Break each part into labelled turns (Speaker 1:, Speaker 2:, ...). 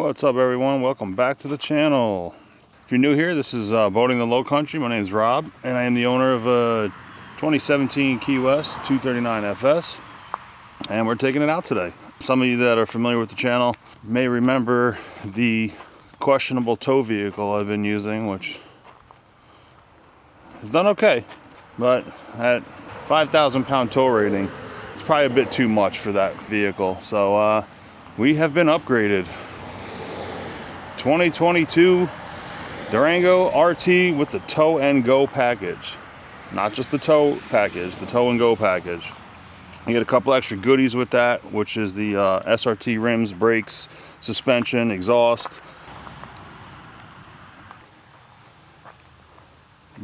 Speaker 1: What's up, everyone? Welcome back to the channel. If you're new here, this is Boating the Low Country. My name is Rob, and I am the owner of a 2017 Key West 239 FS, and we're taking it out today. Some of you that are familiar with the channel may remember the questionable tow vehicle I've been using, which has done okay, but at 5,000 pound tow rating, it's probably a bit too much for that vehicle. So we have been upgraded. 2022 Durango RT with the tow and go package. Not just the tow package, the tow and go package. You get a couple extra goodies with that, which is the SRT rims, brakes, suspension, exhaust.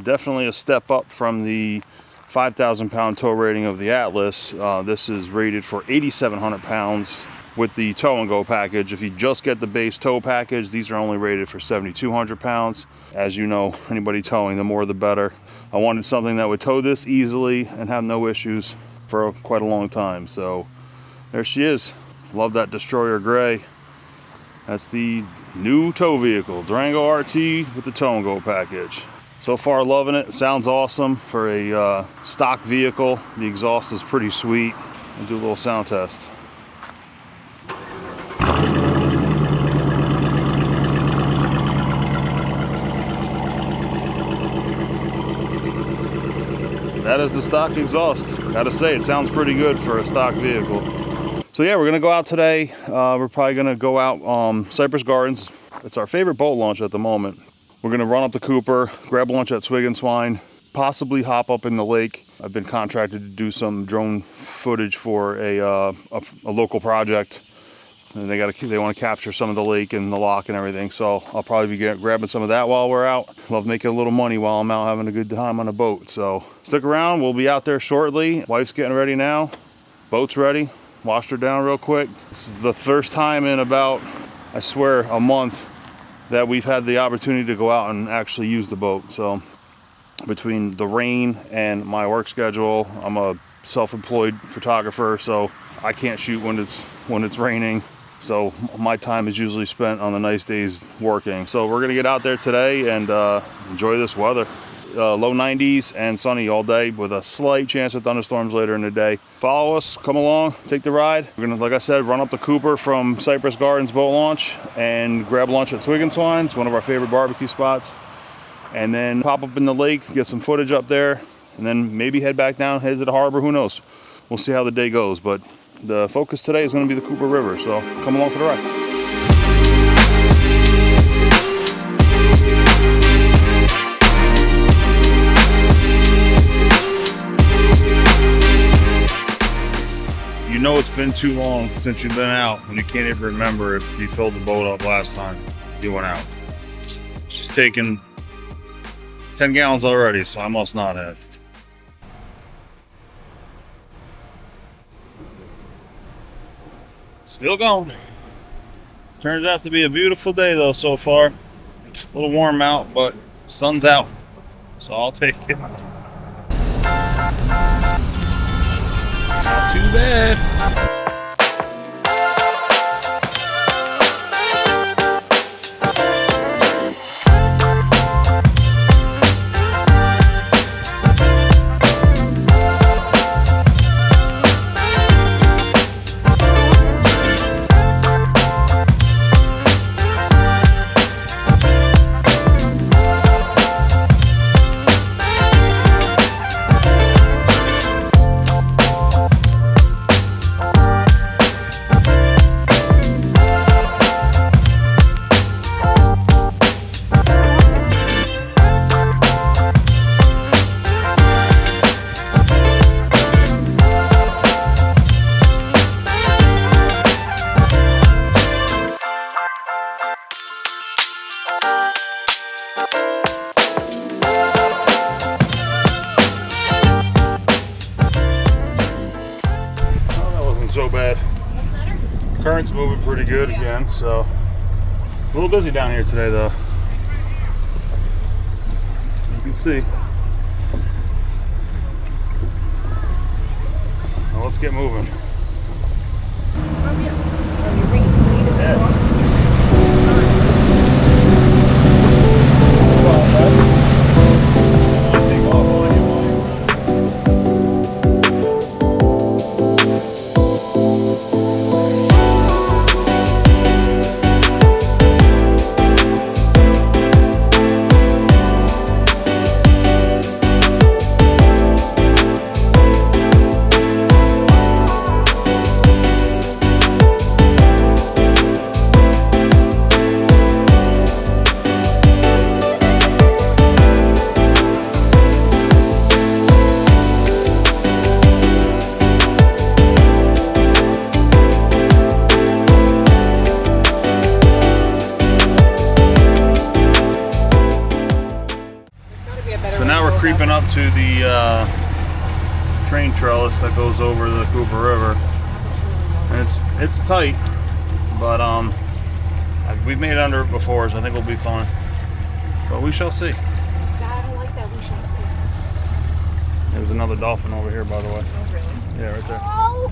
Speaker 1: Definitely a step up from the 5,000 pound tow rating of the Atlas. This is rated for 8,700 pounds with the tow and go package. If you just get the base tow package, these are only rated for 7,200 pounds. As you know, anybody towing, the more the better. I wanted something that would tow this easily and have no issues for quite a long time. So there she is. Love that Destroyer gray. That's the new tow vehicle, Durango RT with the tow and go package. So far, loving it. Sounds awesome for a stock vehicle. The exhaust is pretty sweet. I'll do a little sound test. That is the stock exhaust. Gotta say, it sounds pretty good for a stock vehicle. So yeah, we're gonna go out today. We're probably gonna go out Cypress Gardens. It's our favorite boat launch at the moment. We're gonna run up to Cooper, grab lunch at Swig and Swine, possibly hop up in the lake. I've been contracted to do some drone footage for a local project. And they want to capture some of the lake and the lock and everything. So I'll probably be grabbing some of that while we're out. Love making a little money while I'm out having a good time on a boat. So stick around, we'll be out there shortly. Wife's getting ready now. Boat's ready. Washed her down real quick. This is the first time in about, I swear, a month that we've had the opportunity to go out and actually use the boat. So between the rain and my work schedule, I'm a self-employed photographer, so I can't shoot when it's raining. So my time is usually spent on the nice days working. So we're gonna get out there today and enjoy this weather. Low 90s and sunny all day with a slight chance of thunderstorms later in the day. Follow us, come along, take the ride. We're gonna, like I said, run up to Cooper from Cypress Gardens boat launch and grab lunch at Swig and Swine. It's one of our favorite barbecue spots. And then pop up in the lake, get some footage up there, and then maybe head back down, head to the harbor, who knows. We'll see how the day goes, but the focus today is going to be the Cooper River, so come along for the ride. You know it's been too long since you've been out when you can't even remember if you filled the boat up last time you went out. She's taken 10 gallons already, so I must not have. Still going. Turns out to be a beautiful day though so far. A little warm out, but sun's out, so I'll take it. Not too bad. So bad. Current's moving pretty good again, so a little busy down here today though. You can see. Now let's get moving.
Speaker 2: Oh, yeah. Are you bringing me to the
Speaker 1: to the train trellis that goes over the Cooper River. And it's tight, but we've made it under it before, so I think we'll be fine. But we shall see.
Speaker 2: I don't like that. We shall see.
Speaker 1: There's another dolphin over here, by the way.
Speaker 2: Oh, really?
Speaker 1: Yeah, right there.
Speaker 2: Oh!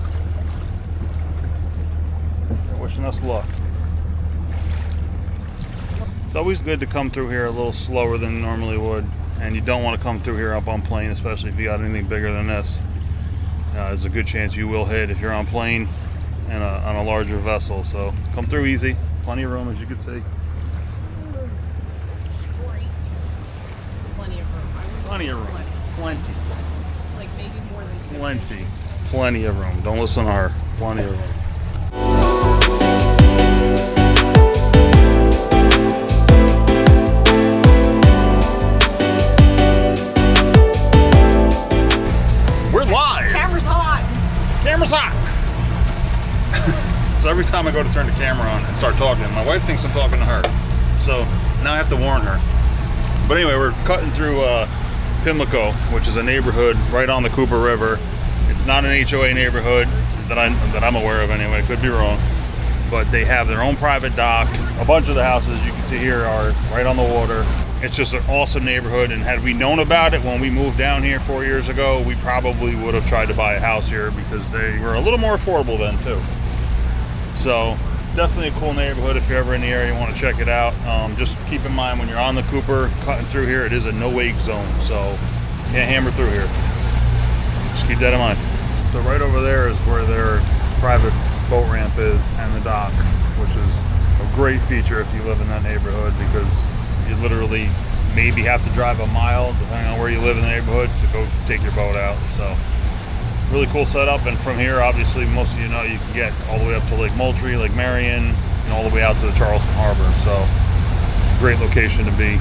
Speaker 1: They're wishing us luck. It's always good to come through here a little slower than you normally would, and you don't want to come through here up on plane, especially if you got anything bigger than this. There's a good chance you will hit if you're on plane and on a larger vessel. So come through easy. Plenty of room, as you can see.
Speaker 2: Great. Plenty of room.
Speaker 1: Plenty of room. Plenty.
Speaker 2: Like maybe more than 6
Speaker 1: Plenty.
Speaker 2: inches.
Speaker 1: Plenty of room. Don't listen to her. Plenty of room. We're live!
Speaker 2: Camera's hot!
Speaker 1: Camera's hot! So every time I go to turn the camera on and start talking, my wife thinks I'm talking to her. So now I have to warn her. But anyway, we're cutting through Pimlico, which is a neighborhood right on the Cooper River. It's not an HOA neighborhood that I'm aware of anyway. Could be wrong. But they have their own private dock. A bunch of the houses you can see here are right on the water. It's just an awesome neighborhood, and had we known about it when we moved down here 4 years ago, we probably would have tried to buy a house here because they were a little more affordable then too. So definitely a cool neighborhood. If you're ever in the area, you want to check it out. Just keep in mind when you're on the Cooper cutting through here, it is a no-wake zone, so you can't hammer through here. Just keep that in mind. So right over there is where their private boat ramp is and the dock, which is a great feature if you live in that neighborhood, because you literally maybe have to drive a mile, depending on where you live in the neighborhood, to go take your boat out. So really cool setup. And from here, obviously, most of you know, you can get all the way up to Lake Moultrie, Lake Marion, and all the way out to the Charleston Harbor. So great location to be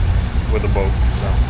Speaker 1: with a boat. So.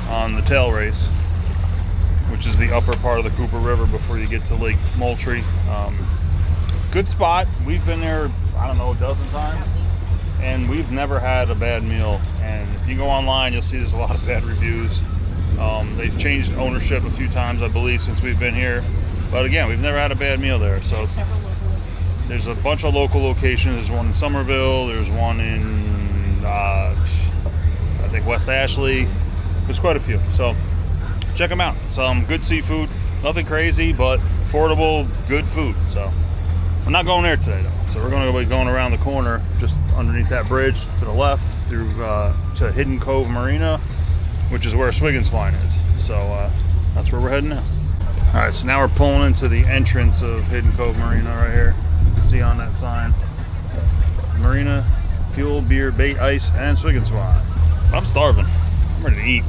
Speaker 1: On the tail race, which is the upper part of the Cooper River before you get to Lake Moultrie. Good spot. We've been there, I don't know, a dozen times, and we've never had a bad meal. And if you go online, you'll see there's a lot of bad reviews. They've changed ownership a few times, I believe, since we've been here. But again, we've never had a bad meal there. So there's a bunch of local locations. There's one in Somerville. There's one in, I think, West Ashley. There's quite a few, so check them out. Some good seafood, nothing crazy, but affordable, good food. So we're not going there today, though. So we're going to be going around the corner, just underneath that bridge to the left, through to Hidden Cove Marina, which is where Swig and Swine is. So that's where we're heading now. All right, so now we're pulling into the entrance of Hidden Cove Marina right here. You can see on that sign, Marina, fuel, beer, bait, ice, and Swig and Swine. I'm starving. I'm ready to eat.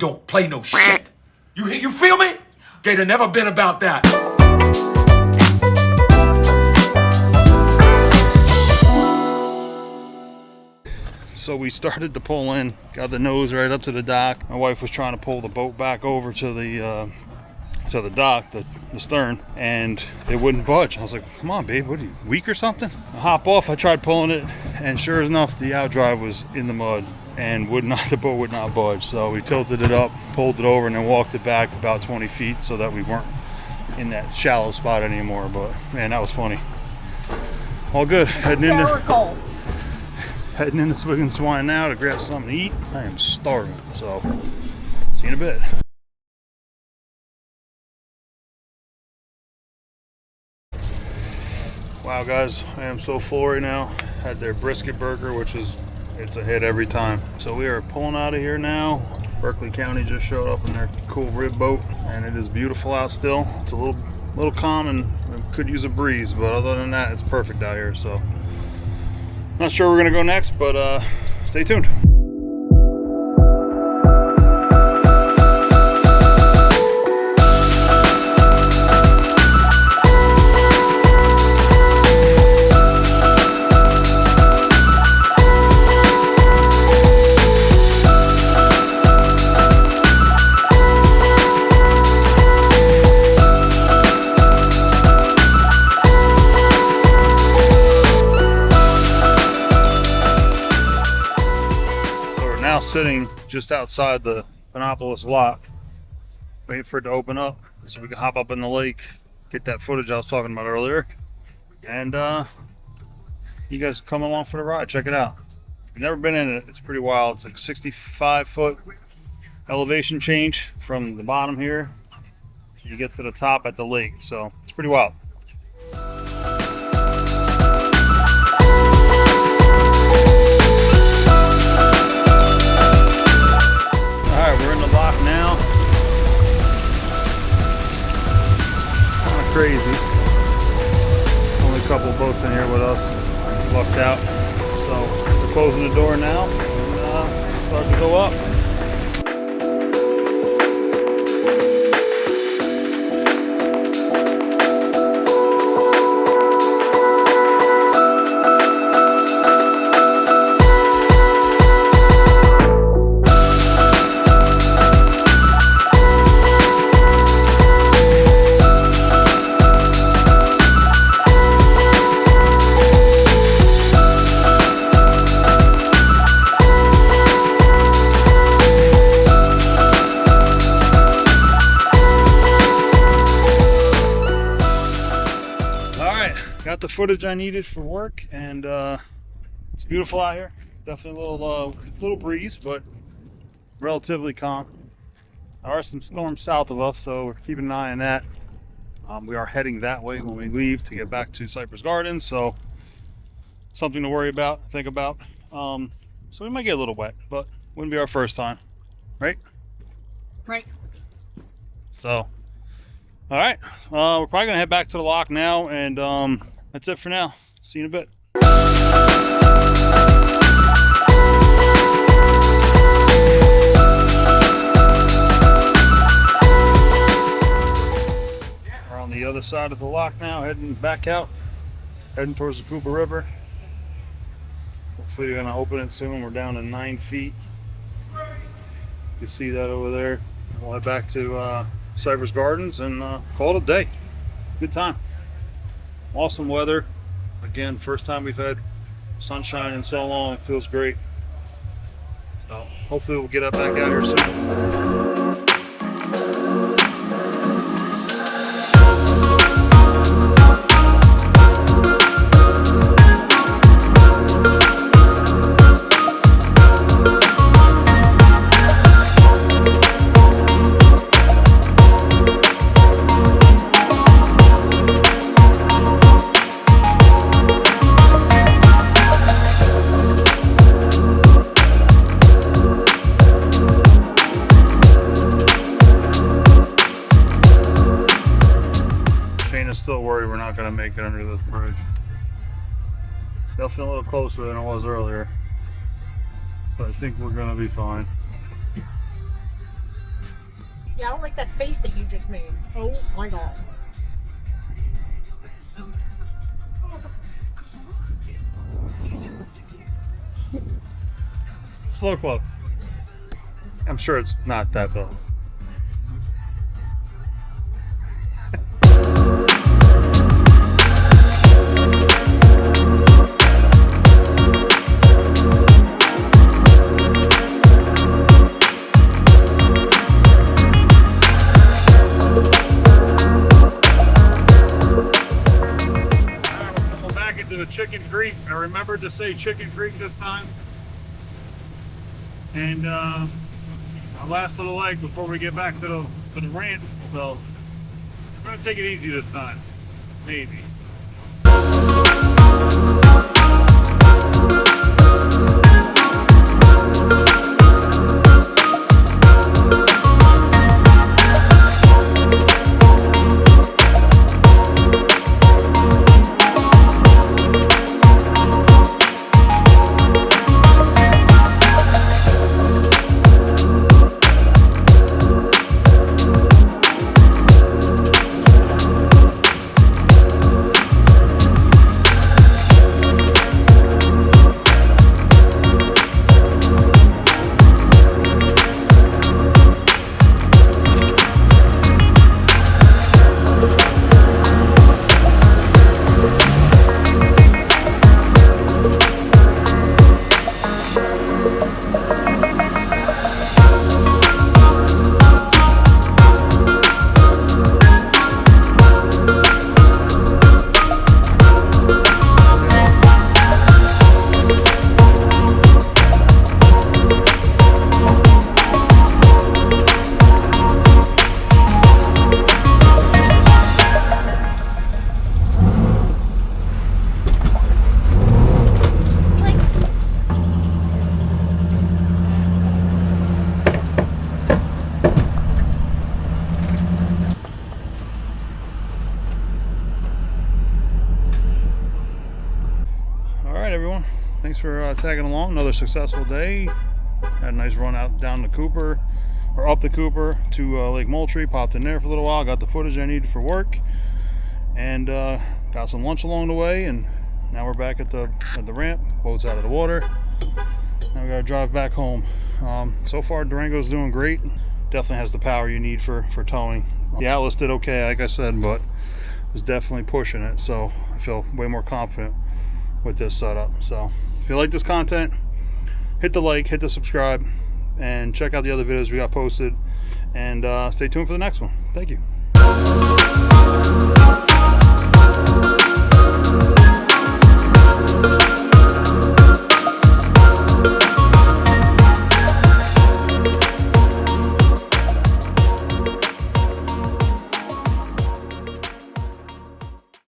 Speaker 3: don't play no shit. You feel me? Gator never been about that.
Speaker 1: So we started to pull in, got the nose right up to the dock. My wife was trying to pull the boat back over to the dock, the stern, and it wouldn't budge. I was like, come on, babe, what are you, weak or something? I hop off, I tried pulling it, and sure enough, the outdrive was in the mud and the boat would not budge. So we tilted it up, pulled it over, and then walked it back about 20 feet so that we weren't in that shallow spot anymore. But man, that was funny. All good. Heading into Swig and Swine now to grab something to eat. I am starving, so see you in a bit. Wow guys, I am so full right now. Had their brisket burger, which is, it's a hit every time. So we are pulling out of here now. Berkeley County just showed up in their cool rib boat, and it is beautiful out still. It's a little calm and could use a breeze, but other than that, it's perfect out here. So not sure where we're gonna go next, but stay tuned. Sitting just outside the Panopolis lock, waiting for it to open up so we can hop up in the lake, get that footage I was talking about earlier, and you guys come along for the ride. Check it out. If you've never been in it, it's pretty wild. It's like 65-foot elevation change from the bottom here till you get to the top at the lake, so it's pretty wild. We're in the lock now. Kind of crazy. Only a couple boats in here with us. Lucked out. So we're closing the door now and start to go up. Got the footage I needed for work, and it's beautiful out here. Definitely a little breeze, but relatively calm. There are some storms south of us, so we're keeping an eye on that. We are heading that way when we leave to get back to Cypress Gardens, so something to worry about, think about. So we might get a little wet, but wouldn't be our first time, right?
Speaker 2: Right.
Speaker 1: So, all right, we're probably gonna head back to the lock now, and that's it for now. See you in a bit. We're on the other side of the lock now, heading back out, heading towards the Cooper River. Hopefully they're gonna open it soon. We're down to 9 feet. You can see that over there. We'll head back to Cypress Gardens and call it a day. Good time. Awesome weather. Again, first time we've had sunshine in so long. It feels great. So hopefully we'll get up back out here soon. Still worried we're not going to make it under this bridge. Still feeling a little closer than I was earlier, but I think we're going to be fine.
Speaker 2: Yeah, I don't like that face that you just made. Oh my god.
Speaker 1: Slow close. I'm sure it's not that though. The Chicken Creek. I remembered to say Chicken Creek this time. And our last little leg before we get back to the ramp. So we're gonna take it easy this time. Maybe. Everyone, thanks for tagging along. Another successful day. Had a nice run out down the Cooper, or up the Cooper to Lake Moultrie. Popped in there for a little while, got the footage I needed for work, and got some lunch along the way. And now we're back at the ramp. Boat's out of the water. Now we gotta drive back home. So far Durango's doing great. Definitely has the power you need for towing. The Atlas did okay, like I said, but was definitely pushing it. So I feel way more confident with this setup. So if you like this content, hit the like, hit the subscribe, and check out the other videos we got posted, and stay tuned for the next one. Thank you.